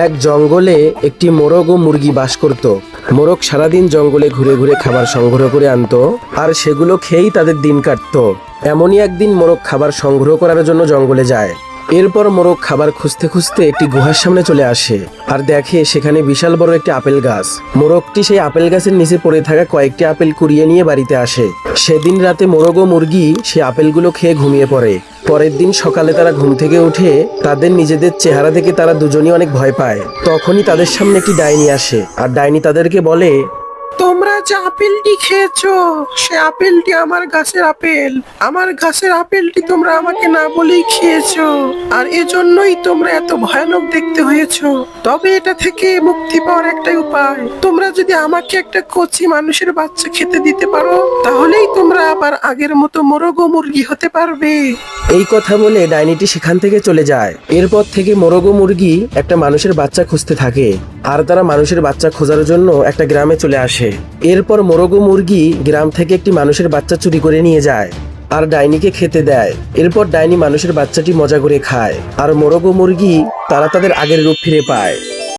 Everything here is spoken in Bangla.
এক জঙ্গলে একটি মোরগ ও মুরগি বাস করত। মোরগ সারাদিন জঙ্গলে ঘুরে ঘুরে খাবার সংগ্রহ করে আনতো, আর সেগুলো খেয়েই তাদের দিন কাটতো। এমনই একদিন মোরগ খাবার সংগ্রহ করার জন্য জঙ্গলে যায়। এরপর মোরগ খাবার খুঁজতে খুঁজতে একটি গুহার সামনে চলে আসে আর দেখে সেখানে বিশাল বড় একটি আপেল গাছ। মোরগটি সেই আপেল গাছের নিচে পড়ে থাকা কয়েকটি আপেল কুড়িয়ে নিয়ে বাড়িতে আসে। সেদিন রাতে মোরগ ও মুরগি সেই আপেলগুলো খেয়ে ঘুমিয়ে পড়ে। পরের দিন সকালে তারা ঘুম থেকে উঠে তাদের নিজেদের চেহারা দেখে তারা দুজনই অনেক ভয় পায়। তখনই তাদের সামনে একটি ডাইনি আসে আর ডাইনি তাদেরকে বলে, তোমরা যে আপেলটি খেয়েছো সে আপেলটি আমার গাছের আপেল। আমার গাছের আপেলটি তোমরা আমাকে না বলেই খেয়েছো, আর এজন্যই তোমরা এত ভয়ানক দেখতে হয়েছো। তবে এটা থেকে মুক্তি পাওয়ার একটাই উপায়, তোমরা যদি আমাকে একটা কচি মানুষের বাচ্চা খেতে দিতে পারো তাহলেই তোমরা আবার আগের মতো মোরগ ও মুরগি হতে পারবে। এই কথা বলে ডাইনিটি সেখান থেকে চলে যায়। এরপর থেকে মোরগ ও মুরগি একটা মানুষের বাচ্চা খুঁজতে থাকে, আর তারা মানুষের বাচ্চা খোঁজার জন্য একটা গ্রামে চলে আসে। এরপর মোরগ ও মুরগি গ্রাম থেকে একটি মানুষের বাচ্চা চুরি করে নিয়ে যায় আর ডাইনিকে খেতে দেয়। এরপর ডাইনি মানুষের বাচ্চাটি মজা করে খায়, আর মোরগ ও মুরগি তারা তাদের আগের রূপ ফিরে পায়।